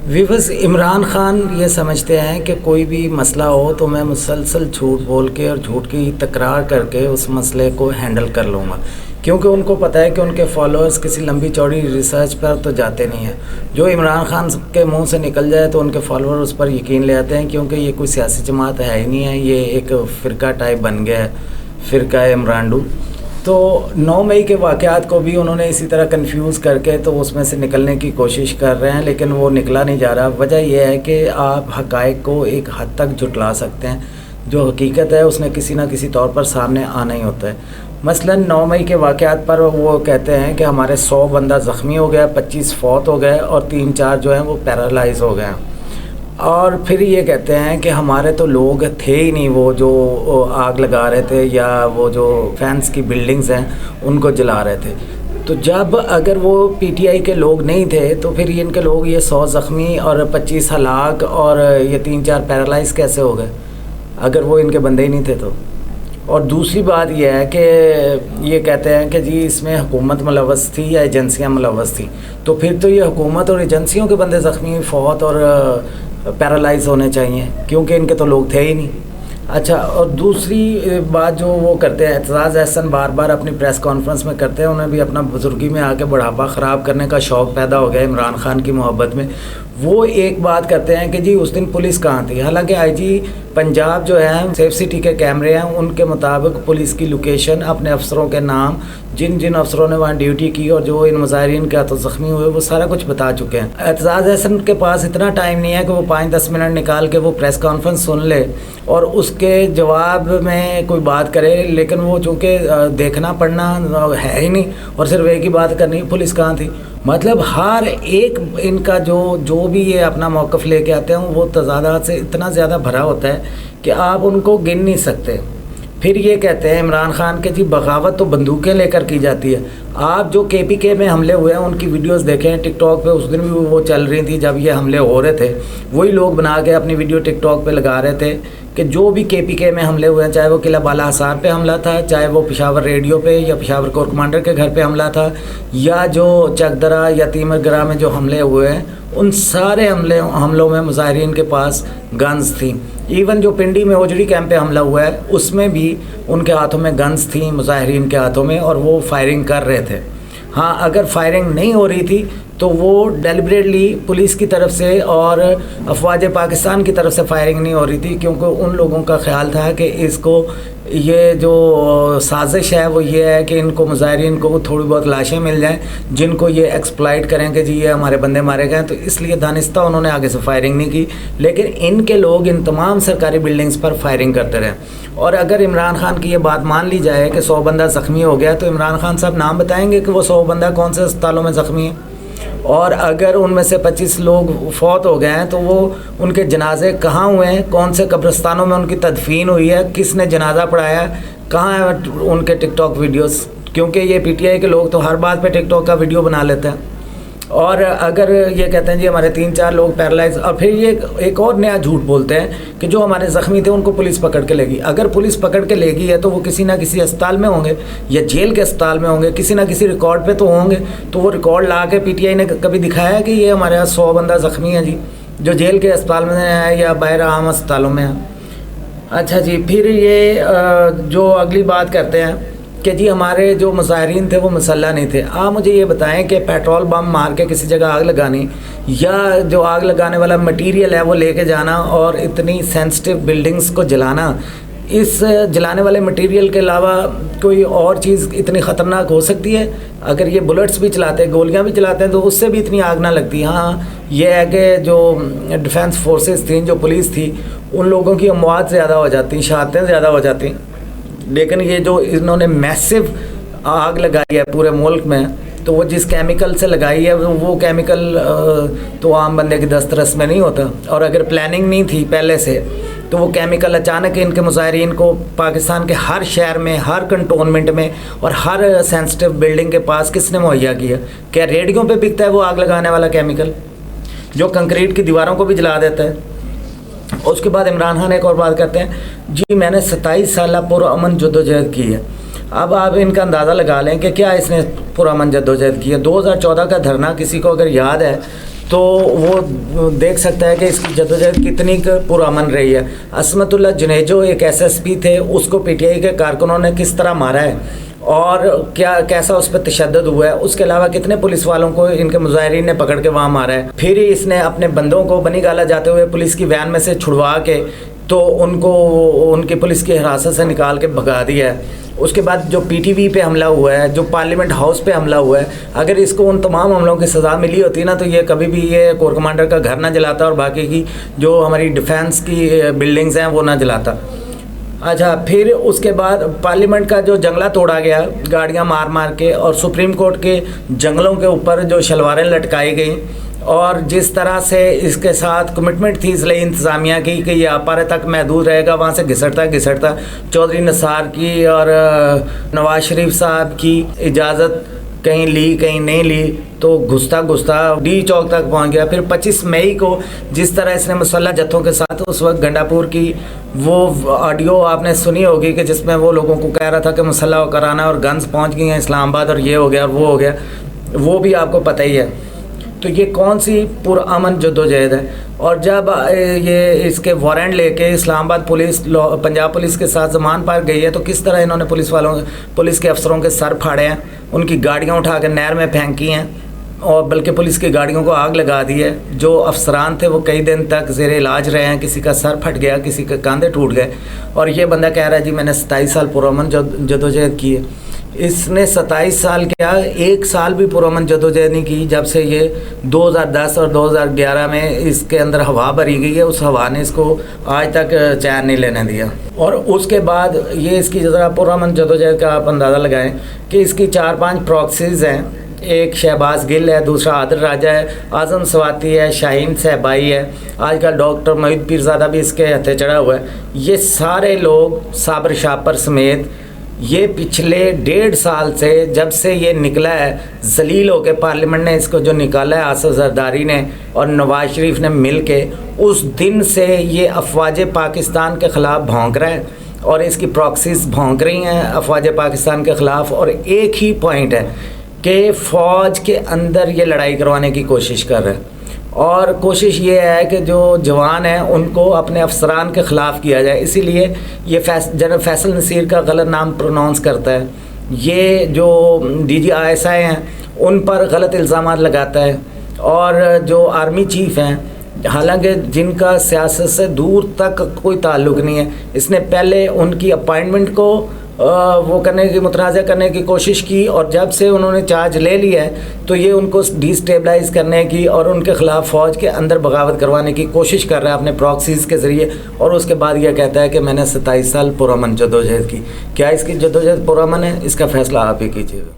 Viewers Imran Khan ये समझते हैं कि कोई भी मसला हो तो मैं मुसलसल झूठ बोल के और झूठ की तकरार करके उस मसले को हैंडल कर लूँगा, क्योंकि उनको पता है कि उनके फॉलोअर्स किसी लंबी चौड़ी रिसर्च पर तो जाते नहीं हैं। जो इमरान खान के मुंह से निकल जाए तो उनके फॉलोअर उस पर यकीन ले आते हैं, क्योंकि ये कोई सियासी जमात है ही नहीं है, ये एक फ़िरका टाइप बन गया है, फ़िरका इमरानडू। तो 9 मई के वाक़यात को भी उन्होंने इसी तरह कंफ्यूज करके तो उसमें से निकलने की कोशिश कर रहे हैं, लेकिन वो निकला नहीं जा रहा। वजह यह है कि आप हक़ाइक़ को एक हद तक झुटला सकते हैं, जो हकीकत है उसने किसी न किसी तौर पर सामने आना ही होता है। मसलन 9 मई के वाक़यात पर वो कहते हैं कि हमारे 100 बंदा ज़ख्मी हो गया, 25 फौत हो गए और 3-4 जो हैं वो पैरालाइज हो गए। और फिर ये कहते हैं कि हमारे तो लोग थे ही नहीं, वो जो आग लगा रहे थे या वो जो फैंस की बिल्डिंग्स हैं उनको जला रहे थे। तो जब अगर वो पीटीआई के लोग नहीं थे तो फिर इनके लोग ये 100 ज़ख्मी और 25 हलाक और ये 3-4 पैरालाइज कैसे हो गए, अगर वो इनके बंदे ही नहीं थे तो। और दूसरी बात यह है कि ये कहते हैं कि जी इसमें हुकूमत मुलव्वस थी या एजेंसियां मुलव्वस थी, तो फिर तो ये हुकूमत और एजेंसियों के बंदे ज़ख्मी, फौत और पैरालाइज होने चाहिए, क्योंकि इनके तो लोग थे ही नहीं। अच्छा, और दूसरी बात जो वो करते हैं, एतजाज़ अहसन बार बार अपनी प्रेस कॉन्फ्रेंस में करते हैं, उन्हें भी अपना बुजुर्गी में आके बुढ़ापा ख़राब करने का शौक़ पैदा हो गया इमरान खान की मोहब्बत में। वो एक बात करते हैं कि जी उस दिन पुलिस कहाँ थी, हालांकि आईजी पंजाब जो है सेफ सिटी के कैमरे हैं, उनके मुताबिक पुलिस की लोकेशन, अपने अफसरों के नाम, जिन जिन अफसरों ने वहाँ ड्यूटी की और जो इन मुजाहिरीन के हाथों ज़ख्मी हुए, वो सारा कुछ बता चुके हैं। एतजाज़ अहसन के पास इतना टाइम नहीं है कि वो 5-10 मिनट निकाल के वो प्रेस कॉन्फ्रेंस सुन ले और उसके जवाब में कोई बात करे, लेकिन वो चूँकि देखना पढ़ना है ही नहीं और सिर्फ एक ही बात करनी, पुलिस कहाँ थी। मतलब हर एक इनका जो भी ये अपना मौक़िफ़ लेके आते हैं वो तज़ादात से इतना ज़्यादा भरा होता है कि आप उनको गिन नहीं सकते। फिर ये कहते हैं इमरान खान के जी बगावत तो बंदूकें लेकर की जाती है। आप जो केपीके में हमले हुए हैं उनकी वीडियोस देखें टिकटॉक पे, उस दिन भी वो चल रही थी जब ये हमले हो रहे थे, वही लोग बना के अपनी वीडियो टिकटॉक पे लगा रहे थे कि जो भी केपीके में हमले हुए हैं, चाहे वो किला बाला हसार पे हमला था, चाहे वो पेशावर रेडियो पे या पेशावर कोर कमांडर के घर पे हमला था, या जो चकदरा या तीमरगरा में जो हमले हुए हैं, उन सारे हमलों में मुजाहिरीन के पास गन्स थी। इवन जो पिंडी में ओजड़ी कैंप पे हमला हुआ है उसमें भी उनके हाथों में गन्स थी, मुजाहिरीन के हाथों में, और वो फायरिंग कर रहे थे। हाँ, अगर फायरिंग नहीं हो रही थी तो वो डेलिबरेटली पुलिस की तरफ से और अफवाज पाकिस्तान की तरफ से फायरिंग नहीं हो रही थी, क्योंकि उन लोगों का ख्याल था कि इसको ये जो साजिश है वो ये है कि इनको मुजाहिरीन को थोड़ी बहुत लाशें मिल जाएं जिनको ये एक्सप्लॉइट करेंगे, जी ये हमारे बंदे मारे गए, तो इसलिए दानिस्ता उन्होंने आगे से फायरिंग नहीं की। लेकिन इनके लोग इन तमाम सरकारी बिल्डिंग्स पर फायरिंग करते रहे। और अगर इमरान खान की ये बात मान ली जाए कि 100 बंदा ज़ख्मी हो गया, तो इमरान खान साहब नाम बताएंगे कि वो 100 बंदा कौन से अस्पतालों में ज़ख्मी है, और अगर उनमें से 25 लोग फौत हो गए हैं तो वो उनके जनाजे कहाँ हुए हैं, कौन से कब्रिस्तानों में उनकी तदफीन हुई है, किसने जनाजा पढ़ाया, कहाँ है उनके टिकटॉक वीडियोस, क्योंकि ये पीटीआई के लोग तो हर बात पे टिकटॉक का वीडियो बना लेते हैं। और अगर ये कहते हैं जी हमारे 3-4 लोग पैरालाइज, और फिर ये एक और नया झूठ बोलते हैं कि जो हमारे ज़ख्मी थे उनको पुलिस पकड़ के लेगी। अगर पुलिस पकड़ के लेगी है तो वो किसी ना किसी अस्पताल में होंगे या जेल के अस्पताल में होंगे, किसी ना किसी रिकॉर्ड पे तो होंगे। तो वो रिकॉर्ड ला के पीटीआई ने कभी दिखाया कि ये हमारे यहाँ 100 बंदा ज़ख्मी है जी, जो जेल के अस्पताल में है या बाहर आम अस्पतालों में है। अच्छा जी, फिर ये जो अगली बात करते हैं कि जी हमारे जो मुजाहिरीन थे वो मुसल्लह नहीं थे। आप मुझे ये बताएं कि पेट्रोल बम मार के किसी जगह आग लगानी या जो आग लगाने वाला मटेरियल है वो लेके जाना और इतनी सेंसिटिव बिल्डिंग्स को जलाना, इस जलाने वाले मटेरियल के अलावा कोई और चीज़ इतनी ख़तरनाक हो सकती है? अगर ये बुलेट्स भी चलाते हैं, गोलियां भी चलाते हैं, तो उससे भी इतनी आग ना लगती। हाँ, ये है कि जो डिफेंस फोर्सेस थी, जो पुलिस थी, उन लोगों की अमवात ज़्यादा हो जाती, शहादतें ज़्यादा हो जाती। लेकिन ये जो इन्होंने मैसिव आग लगाई है पूरे मुल्क में, तो वो जिस केमिकल से लगाई है वो केमिकल तो आम बंदे की दस्तरस में नहीं होता। और अगर प्लानिंग नहीं थी पहले से तो वो केमिकल अचानक इनके मुजाहिरीन को पाकिस्तान के हर शहर में, हर कंटोनमेंट में और हर सेंसिटिव बिल्डिंग के पास किसने मुहैया किया? क्या रेडियो पे बिकता है वो आग लगाने वाला केमिकल जो कंक्रीट की दीवारों को भी जला देता है? उसके बाद इमरान खान एक और बात करते हैं, जी मैंने 27 साल पुरअमन जद्दोजहद की है। अब आप इनका अंदाज़ा लगा लें कि क्या इसने पुरअमन जद्दोजहद की है। 2014 का धरना किसी को अगर याद है तो वो देख सकता है कि इसकी जदोजहद कितनी पुरअमन रही है। असमतुल्लाह जुनेजो एक एसएसपी थे, उसको पीटीआई के कारकुनों ने किस तरह मारा है और क्या कैसा उस पर तशद्दुद हुआ है। उसके अलावा कितने पुलिस वालों को इनके मुजाहिरीन ने पकड़ के वहाँ मारा है। फिर इसने अपने बंदों को बनी गाला जाते हुए पुलिस की वैन में से छुड़वा के तो उनको उनकी पुलिस की हिरासत से निकाल के भगा दिया है। उसके बाद जो पीटीवी पे हमला हुआ है, जो पार्लियामेंट हाउस पे हमला हुआ है, अगर इसको उन तमाम हमलों की सज़ा मिली होती ना तो ये कभी भी ये कोर कमांडर का घर ना जलाता और बाकी की जो हमारी डिफेंस की बिल्डिंग्स हैं वो ना जलाता। अच्छा, फिर उसके बाद पार्लियामेंट का जो जंगला तोड़ा गया गाड़ियां मार मार के, और सुप्रीम कोर्ट के जंगलों के ऊपर जो शलवारें लटकाई गई, और जिस तरह से इसके साथ कमिटमेंट थी इसलिए इंतज़ामिया की कि ये अपारे तक महदूद रहेगा, वहाँ से घिसटता चौधरी निसार की और नवाज शरीफ साहब की इजाज़त कहीं ली कहीं नहीं ली, तो घुसता डी चौक तक पहुंच गया। फिर 25 मई को जिस तरह इसने मुसल्लह जत्थों के साथ उस वक्त गंडापुर की वो ऑडियो आपने सुनी होगी कि जिसमें वो लोगों को कह रहा था कि मुसल्लह कराना और गन्स पहुंच गई हैं इस्लामाबाद और ये हो गया और वो हो गया, वो भी आपको पता ही है। तो ये कौन सी पुरअमन जद्दोजहद है। और जब ये इसके वारंट लेके इस्लामाबाद पुलिस पंजाब पुलिस के साथ ज़मान पार गई है तो किस तरह इन्होंने पुलिस के अफसरों के सर फाड़े हैं, उनकी गाड़ियाँ उठा कर नहर में फेंकी हैं और बल्कि पुलिस की गाड़ियों को आग लगा दी है। जो अफसरान थे वो कई दिन तक ज़ेरे इलाज रहे हैं, किसी का सर फट गया, किसी के कंधे टूट गए, और ये बंदा कह रहा है जी मैंने 27 साल पुरअमन जद्दोजहद की है। इसने 27 साल क्या, 1 साल भी पुरअमन जद्दोजहद नहीं की। जब से ये 2010 और 2011 में इसके अंदर हवा भरी गई है, उस हवा ने इसको आज तक चैन नहीं लेने दिया। और उसके बाद ये इसकी ज़रा पुरअमन जद्दोजहद का आप अंदाज़ा लगाएं कि इसकी 4-5 प्रॉक्सीज़ हैं। एक शहबाज गिल है, दूसरा आदिल राजा है, आज़म स्वाति है, शाहीन सहबाई है, आजकल डॉक्टर मोहित पीरज़ादा भी इसके हथे चढ़ा हुआ है। ये सारे लोग साबर शापर समेत ये पिछले 1.5 साल से जब से ये निकला है जलील होकर, पार्लियामेंट ने इसको जो निकाला है आसिफ जरदारी ने और नवाज शरीफ ने मिल के, उस दिन से ये अफवाज पाकिस्तान के ख़िलाफ़ भौंक रहा है और इसकी प्रॉक्सीज़ भौंक रही हैं अफवाज पाकिस्तान के ख़िलाफ़। और एक ही पॉइंट है कि फ़ौज के अंदर ये लड़ाई करवाने की कोशिश कर रहा है, और कोशिश ये है कि जो जवान हैं उनको अपने अफसरान के ख़िलाफ़ किया जाए। इसीलिए ये जनरल फैसल नसीर का गलत नाम प्रोनाउंस करता है, ये जो DGI हैं उन पर गलत इल्ज़ामात लगाता है, और जो आर्मी चीफ़ हैं हालांकि जिनका सियासत से दूर तक कोई ताल्लुक़ नहीं है, इसने पहले उनकी अपॉइंटमेंट को वो करने की मुतनाज़ा करने की कोशिश की, और जब से उन्होंने चार्ज ले लिया है तो ये उनको डिस्टेबलाइज करने की और उनके ख़िलाफ़ फ़ौज के अंदर बगावत करवाने की कोशिश कर रहा है अपने प्रॉक्सीज़ के ज़रिए। और उसके बाद यह कहता है कि मैंने 27 साल पुरअमन जद्दोजहद की। क्या इसकी जद्दोजहद पुरअमन है, इसका फ़ैसला आप ही कीजिएगा।